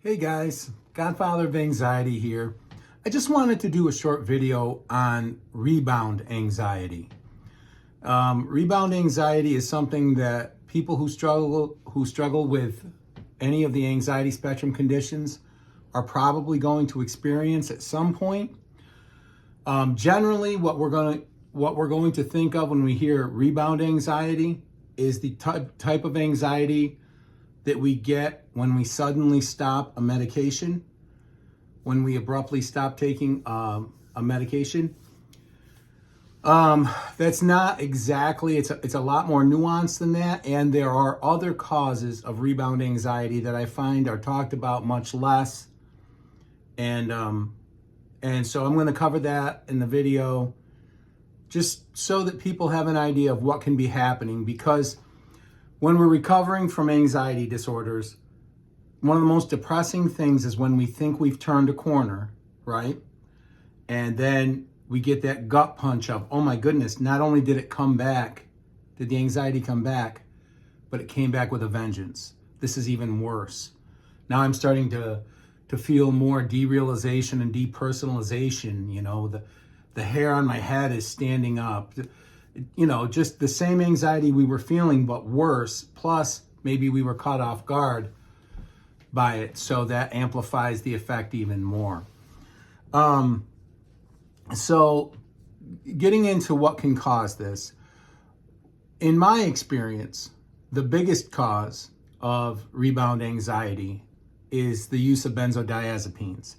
Hey guys, Godfather of Anxiety here. I just wanted to do a short video on rebound anxiety. Rebound anxiety is something that people who struggle with any of the anxiety spectrum conditions are probably going to experience at some point. Generally, what we're going to think of when we hear rebound anxiety is the type of anxiety that we get when we suddenly stop a medication, when we abruptly stop taking a medication. That's not exactly, it's a lot more nuanced than that. And there are other causes of rebound anxiety that I find are talked about much less. And so I'm going to cover that in the video just so that people have an idea of what can be happening, because when we're recovering from anxiety disorders, one of the most depressing things is when we think we've turned a corner, right? And then we get that gut punch of, oh my goodness, not only did it come back, did the anxiety come back, but it came back with a vengeance. This is even worse. Now I'm starting to feel more derealization and depersonalization. You know, the hair on my head is standing up. You know, just the same anxiety we were feeling, but worse. Plus, maybe we were caught off guard by it, so that amplifies the effect even more. So getting into what can cause this, in my experience, the biggest cause of rebound anxiety is the use of benzodiazepines.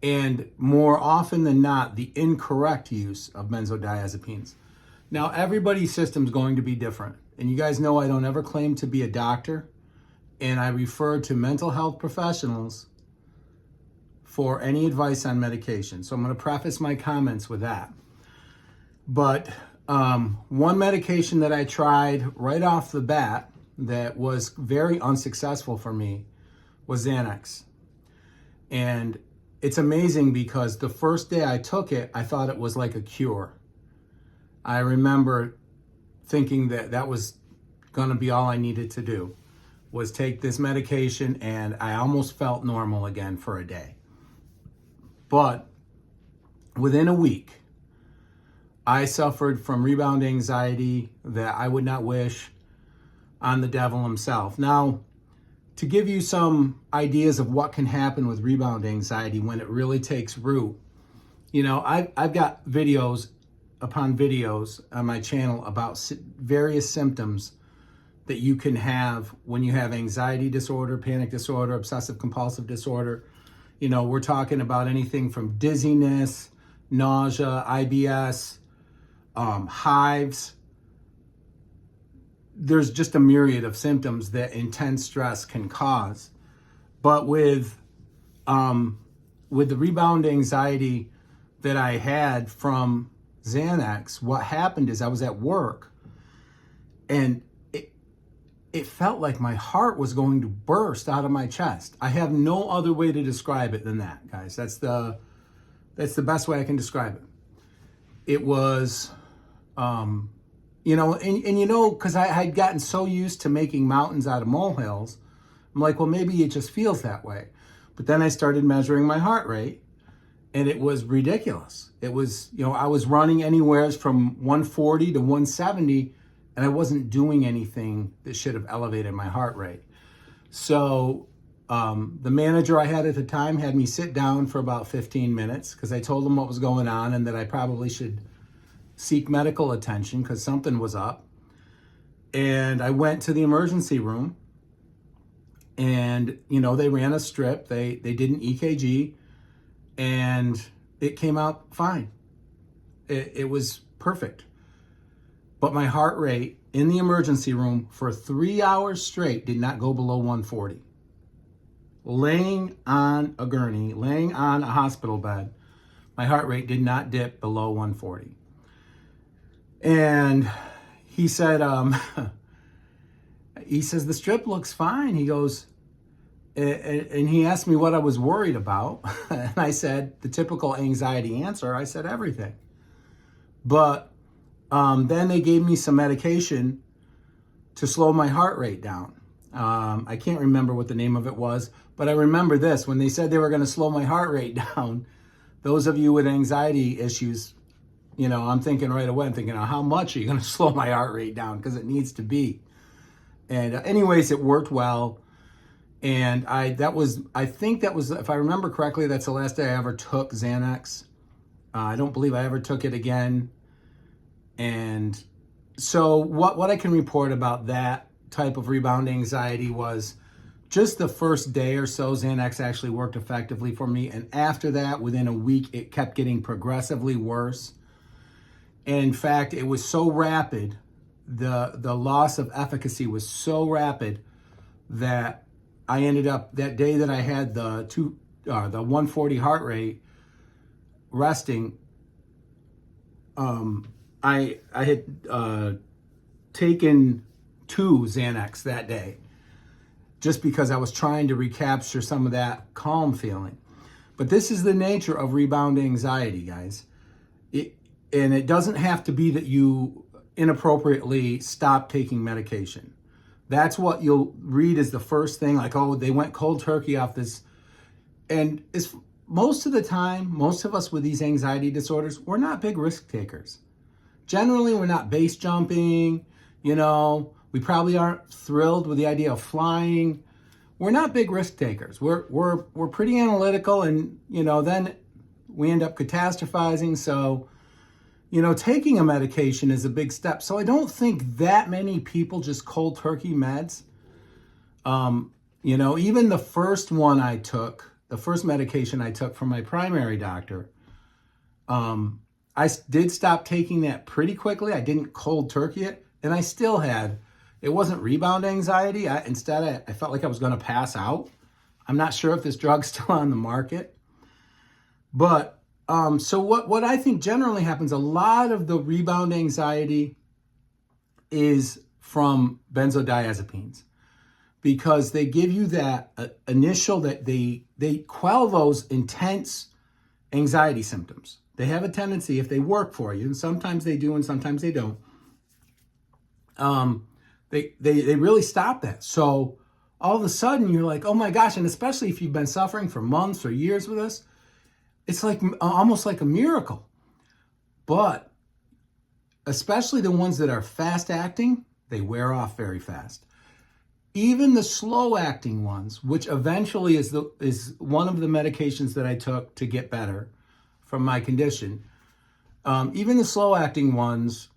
And more often than not, the incorrect use of benzodiazepines. Now, everybody's system is going to be different. And you guys know I don't ever claim to be a doctor. And I refer to mental health professionals for any advice on medication. So I'm going to preface my comments with that. But one medication that I tried right off the bat that was very unsuccessful for me was Xanax. And it's amazing because the first day I took it, I thought it was like a cure. I remember thinking that that was going to be all I needed to do, was take this medication, and I almost felt normal again for a day. But within a week, I suffered from rebound anxiety that I would not wish on the devil himself. Now, to give you some ideas of what can happen with rebound anxiety when it really takes root, you know, I've got videos upon videos on my channel about various symptoms that you can have when you have anxiety disorder, panic disorder, obsessive compulsive disorder. You know, we're talking about anything from dizziness, nausea, IBS, hives. There's just a myriad of symptoms that intense stress can cause. But with the rebound anxiety that I had from Xanax, what happened is I was at work and it felt like my heart was going to burst out of my chest. I have no other way to describe it than that, guys. That's the best way I can describe it. It was, you know, and you know, because I had gotten so used to making mountains out of molehills, I'm like, well, maybe it just feels that way. But then I started measuring my heart rate, and it was ridiculous. It was, you know, I was running anywhere from 140 to 170, and I wasn't doing anything that should have elevated my heart rate. So the manager I had at the time had me sit down for about 15 minutes because I told him what was going on and that I probably should seek medical attention because something was up. And I went to the emergency room, and, you know, they ran a strip. They did an EKG, and it came out fine. It was perfect. But my heart rate in the emergency room for 3 hours straight did not go below 140. Laying on a gurney, laying on a hospital bed, my heart rate did not dip below 140. And he said, he says, the strip looks fine. He goes, and he asked me what I was worried about. And I said, the typical anxiety answer, I said everything. But then they gave me some medication to slow my heart rate down. I can't remember what the name of it was, but I remember this. When they said they were going to slow my heart rate down, those of you with anxiety issues, I'm thinking right away, I'm thinking, how much are you going to slow my heart rate down? Because it needs to be. And anyways, it worked well. And I think that was, if I remember correctly, that's the last day I ever took Xanax. I don't believe I ever took it again. And so what I can report about that type of rebound anxiety was just the first day or so, Xanax actually worked effectively for me. And after that, within a week, it kept getting progressively worse. And in fact, it was so rapid, the loss of efficacy was so rapid that I ended up, that day that I had the 140 heart rate resting, I had taken 2 Xanax that day, just because I was trying to recapture some of that calm feeling. But this is the nature of rebound anxiety, guys. And it doesn't have to be that you inappropriately stop taking medication. That's what you'll read as the first thing, like, oh, they went cold turkey off this. And it's, most of the time, most of us with these anxiety disorders, we're not big risk takers. Generally, we're not base jumping, we probably aren't thrilled with the idea of flying. We're not big risk takers. We're pretty analytical, and then we end up catastrophizing. So, taking a medication is a big step. So I don't think that many people just cold turkey meds. Even the first one I took, the first medication I took from my primary doctor, I did stop taking that pretty quickly. I didn't cold turkey it, and I still had, it wasn't rebound anxiety. Instead, I felt like I was going to pass out. I'm not sure if this drug's still on the market. But so what I think generally happens, a lot of the rebound anxiety is from benzodiazepines, because they give you that initial, that they quell those intense anxiety symptoms. They have a tendency, if they work for you, and sometimes they do and sometimes they don't, they really stop that. So all of a sudden you're like, oh my gosh, and especially if you've been suffering for months or years with this, it's like almost like a miracle. But especially the ones that are fast acting, they wear off very fast. Even the slow acting ones, which eventually is one of the medications that I took to get better from my condition, even the slow acting ones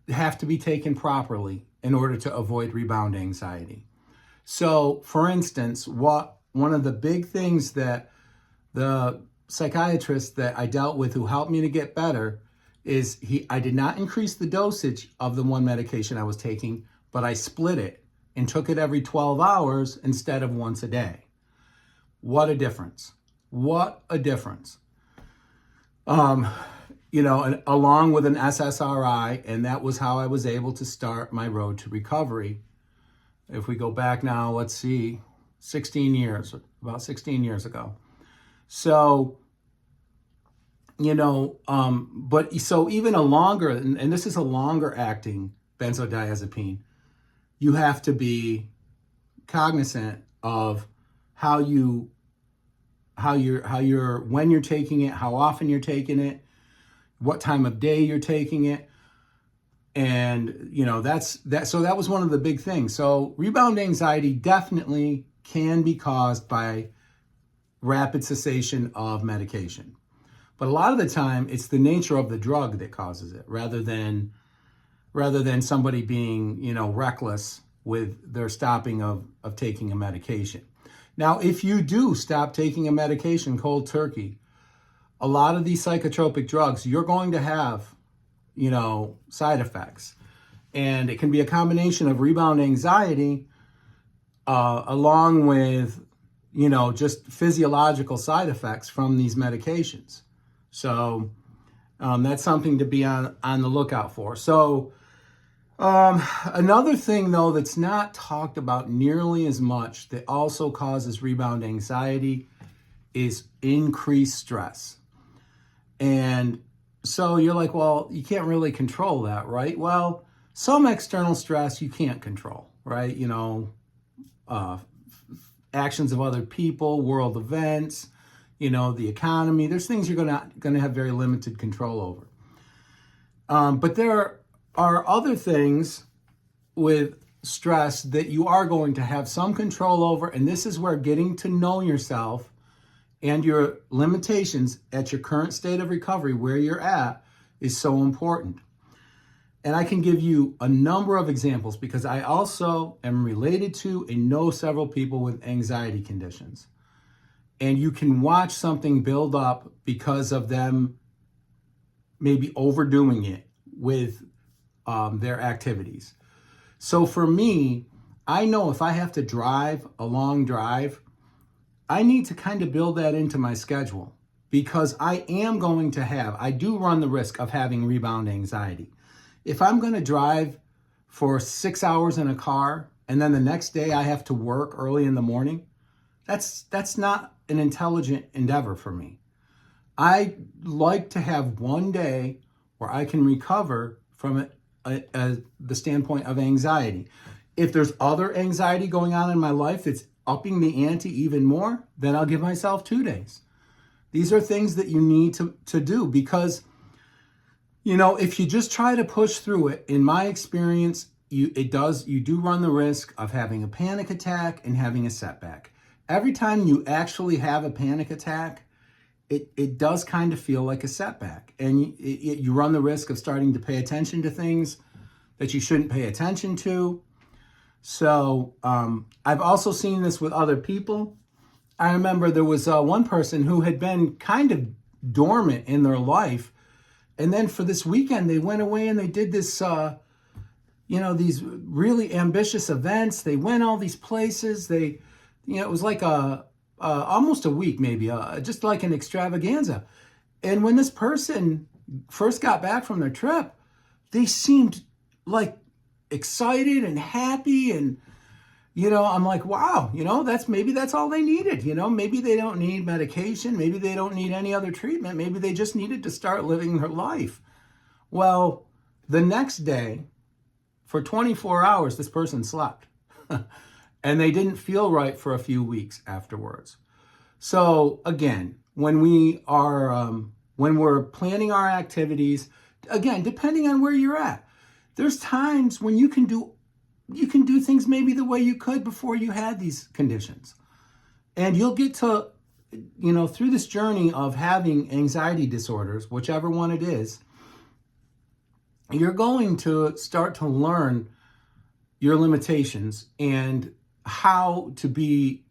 have to be taken properly in order to avoid rebound anxiety. So, for instance, one of the big things that the psychiatrist that I dealt with, who helped me to get better, is I did not increase the dosage of the one medication I was taking, but I split it and took it every 12 hours instead of once a day. What a difference. What a difference. And along with an SSRI, and that was how I was able to start my road to recovery. If we go back now, let's see, about 16 years ago. So, but so even a longer, and this is a longer acting benzodiazepine, you have to be cognizant of when you're taking it, how often you're taking it, what time of day you're taking it. And, so that was one of the big things. So rebound anxiety definitely can be caused by rapid cessation of medication. But a lot of the time, it's the nature of the drug that causes it, rather than somebody being, reckless with their stopping of taking a medication. Now, if you do stop taking a medication cold turkey, a lot of these psychotropic drugs, you're going to have, side effects. And it can be a combination of rebound anxiety along with, just physiological side effects from these medications. So that's something to be on the lookout for. So another thing, though, that's not talked about nearly as much that also causes rebound anxiety is increased stress. And so you're like, well, you can't really control that, right? Well, some external stress you can't control. right? Uh, actions of other people, world events, the economy. There's things you're gonna have very limited control over. But there are other things with stress that you are going to have some control over, and this is where getting to know yourself and your limitations at your current state of recovery, where you're at, is so important. And I can give you a number of examples because I also am related to and know several people with anxiety conditions. And you can watch something build up because of them maybe overdoing it with their activities. So for me, I know if I have to drive a long drive, I need to kind of build that into my schedule because I do run the risk of having rebound anxiety. If I'm going to drive for 6 hours in a car and then the next day I have to work early in the morning, that's not an intelligent endeavor for me. I like to have one day where I can recover from the standpoint of anxiety. If there's other anxiety going on in my life that's upping the ante even more, then I'll give myself 2 days. These are things that you need to do because, if you just try to push through it, in my experience, you do run the risk of having a panic attack and having a setback. Every time you actually have a panic attack, it does kind of feel like a setback. And you run the risk of starting to pay attention to things that you shouldn't pay attention to. So I've also seen this with other people. I remember there was one person who had been kind of dormant in their life. And then for this weekend, they went away and they did this, these really ambitious events. They went all these places. It was like almost a week, maybe, just like an extravaganza. And when this person first got back from their trip, they seemed like excited and happy. And, I'm like, wow, that's all they needed. Maybe they don't need medication. Maybe they don't need any other treatment. Maybe they just needed to start living their life. Well, the next day, for 24 hours, this person slept. And they didn't feel right for a few weeks afterwards. So again, when we're planning our activities, again, depending on where you're at, there's times when you can do things maybe the way you could before you had these conditions. And you'll get to, through this journey of having anxiety disorders, whichever one it is, you're going to start to learn your limitations and how to be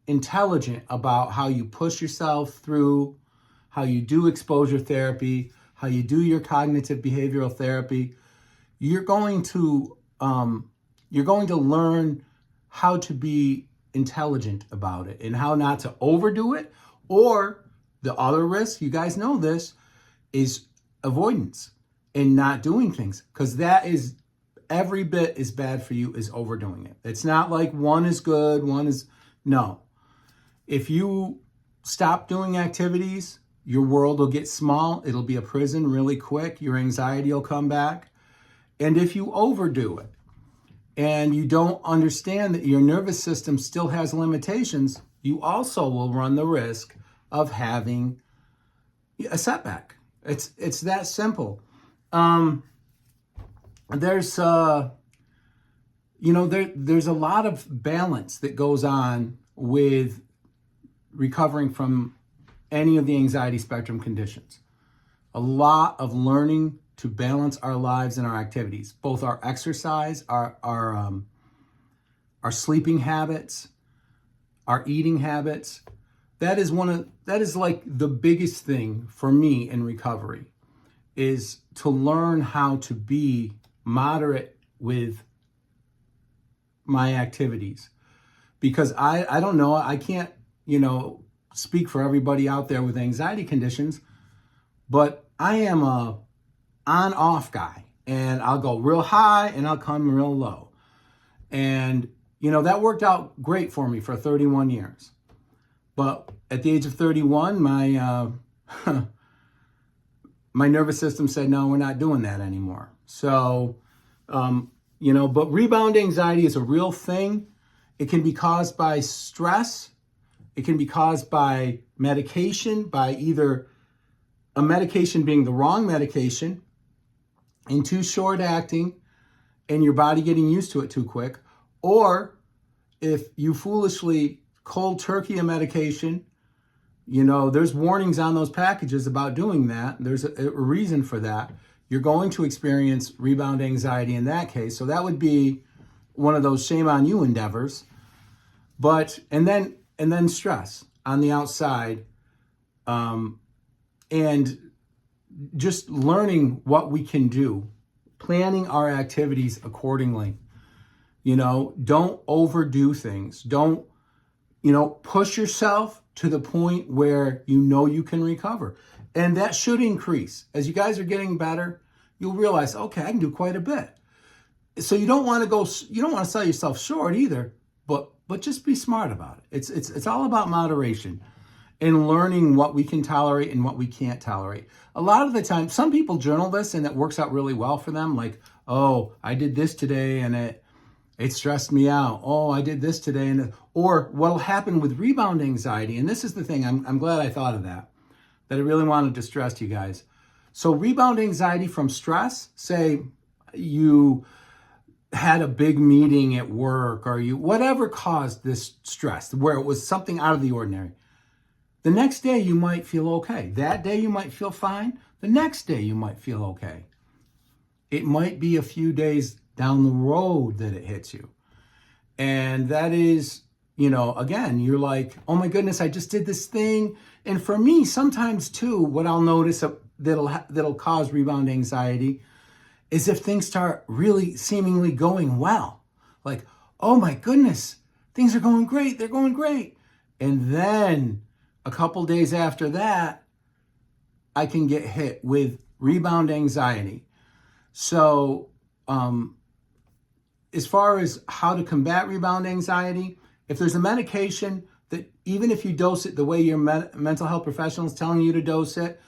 intelligent about how you push yourself through, how you do exposure therapy, how you do your cognitive behavioral therapy. You're going to learn how to be intelligent about it and how not to overdo it. Or the other risk, you guys know this, is avoidance and not doing things, because that is every bit as bad for you as overdoing it. It's not like one is good, no. If you stop doing activities, your world will get small. It'll be a prison really quick. Your anxiety will come back. And if you overdo it and you don't understand that your nervous system still has limitations, you also will run the risk of having a setback. It's that simple. There's a lot of balance that goes on with recovering from any of the anxiety spectrum conditions. A lot of learning to balance our lives and our activities, both our exercise, our sleeping habits, our eating habits. That is like the biggest thing for me in recovery, is to learn how to be moderate with my activities. Because I don't know, I can't, speak for everybody out there with anxiety conditions, but I am a on-off guy, and I'll go real high and I'll come real low. And, that worked out great for me for 31 years. But at the age of 31, my nervous system said, no, we're not doing that anymore. So But rebound anxiety is a real thing. It can be caused by stress. It can be caused by medication, by either a medication being the wrong medication and too short acting and your body getting used to it too quick, or if you foolishly cold turkey a medication, there's warnings on those packages about doing that. There's a reason for that. You're going to experience rebound anxiety in that case. So that would be one of those shame on you endeavors. And then stress on the outside, and just learning what we can do, planning our activities accordingly. Don't overdo things. Don't, push yourself to the point where you can recover. And that should increase. As you guys are getting better, you'll realize, okay, I can do quite a bit. So you don't want to sell yourself short either, but just be smart about it. It's all about moderation and learning what we can tolerate and what we can't tolerate. A lot of the time, some people journal this and it works out really well for them. Like, oh, I did this today and it stressed me out. Oh, I did this today. Or what'll happen with rebound anxiety, and this is the thing, I'm glad I thought of that I really wanted to stress to you guys. So rebound anxiety from stress, say you had a big meeting at work or whatever caused this stress, where it was something out of the ordinary. The next day you might feel okay. That day you might feel fine. The next day you might feel okay. It might be a few days down the road that it hits you. And that is, again, you're like, oh my goodness, I just did this thing. And for me, sometimes too, what I'll notice that'll cause rebound anxiety is if things start really seemingly going well. Like, oh my goodness, things are going great. They're going great. And then a couple days after that, I can get hit with rebound anxiety. So, as far as how to combat rebound anxiety, if there's a medication that even if you dose it the way your mental health professional is telling you to dose it,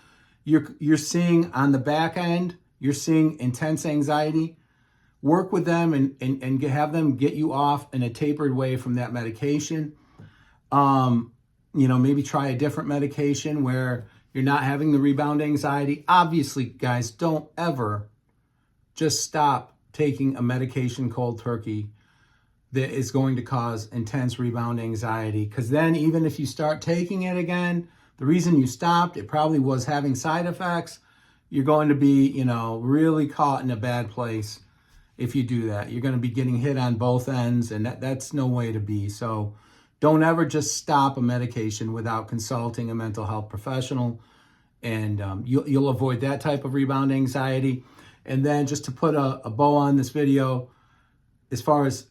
you're seeing on the back end, you're seeing intense anxiety, work with them and have them get you off in a tapered way from that medication. Maybe try a different medication where you're not having the rebound anxiety. Obviously, guys, don't ever just stop taking a medication cold turkey that is going to cause intense rebound anxiety. Because then even if you start taking it again, the reason you stopped, it probably was having side effects. You're going to be, really caught in a bad place if you do that. You're going to be getting hit on both ends, and that's no way to be. So don't ever just stop a medication without consulting a mental health professional, and you'll avoid that type of rebound anxiety. And then just to put a bow on this video, as far as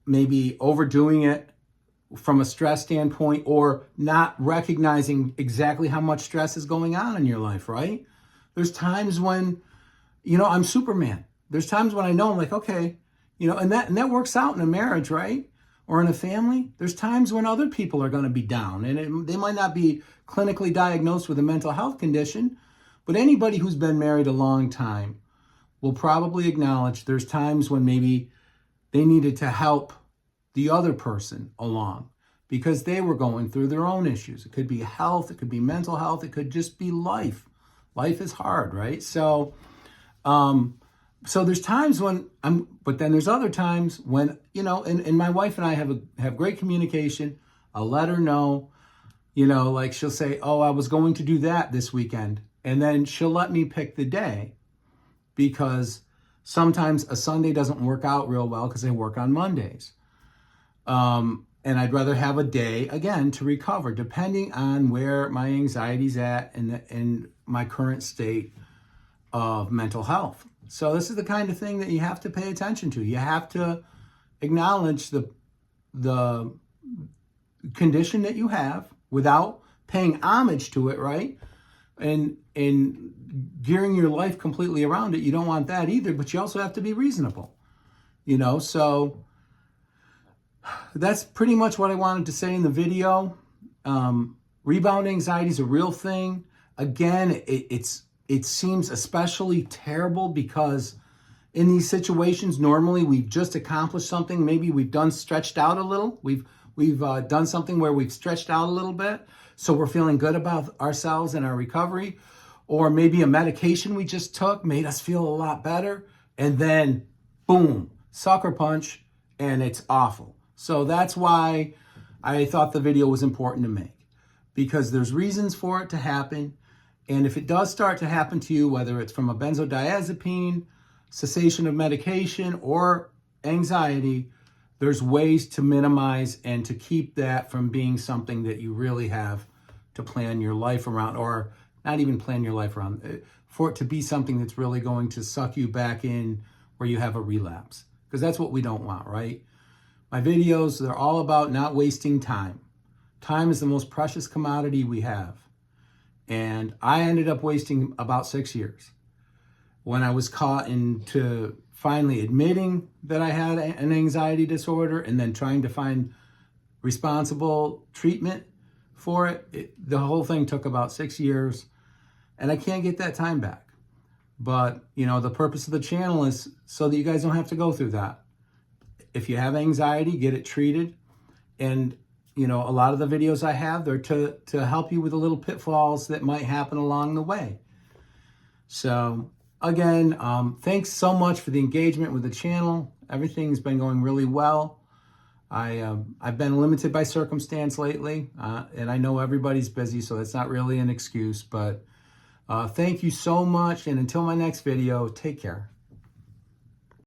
maybe overdoing it from a stress standpoint or not recognizing exactly how much stress is going on in your life, right? There's times when, I'm Superman. There's times when I know I'm like, okay, and that works out in a marriage, right? Or in a family. There's times when other people are going to be down, and they might not be clinically diagnosed with a mental health condition, but anybody who's been married a long time will probably acknowledge there's times when maybe they needed to help the other person along because they were going through their own issues. It could be health, it could be mental health, it could just be life. Life is hard, right? So there's times when but then there's other times when, and my wife and I have great communication. I'll let her know, like she'll say, oh, I was going to do that this weekend. And then she'll let me pick the day because sometimes a Sunday doesn't work out real well because I work on Mondays. And I'd rather have a day, again, to recover, depending on where my anxiety's at and my current state of mental health. So this is the kind of thing that you have to pay attention to. You have to acknowledge the condition that you have without paying homage to it, right? And gearing your life completely around it. You don't want that either, but you also have to be reasonable, so that's pretty much what I wanted to say in the video. Rebound anxiety is a real thing. Again, it seems especially terrible because in these situations, normally we've just accomplished something. Maybe we've stretched out a little. We've done something where we've stretched out a little bit. So we're feeling good about ourselves and our recovery. Or maybe a medication we just took made us feel a lot better. And then, boom, sucker punch, and it's awful. So that's why I thought the video was important to make, because there's reasons for it to happen. And if it does start to happen to you, whether it's from a benzodiazepine, cessation of medication, or anxiety, there's ways to minimize and to keep that from being something that you really have to plan your life around, or not even plan your life around, for it to be something that's really going to suck you back in where you have a relapse. Because that's what we don't want, right? My videos, they're all about not wasting time. Time is the most precious commodity we have. And I ended up wasting about 6 years when I was caught into finally admitting that I had an anxiety disorder and then trying to find responsible treatment for it. The whole thing took about 6 years, and I can't get that time back. But, you know, the purpose of the channel is so that you guys don't have to go through that. If you have anxiety, get it treated. And, you know, a lot of the videos I have, they're to help you with the little pitfalls that might happen along the way. So, again, thanks so much for the engagement with the channel. Everything's been going really well. I've been limited by circumstance lately, and I know everybody's busy, so that's not really an excuse. But thank you so much, and until my next video, take care.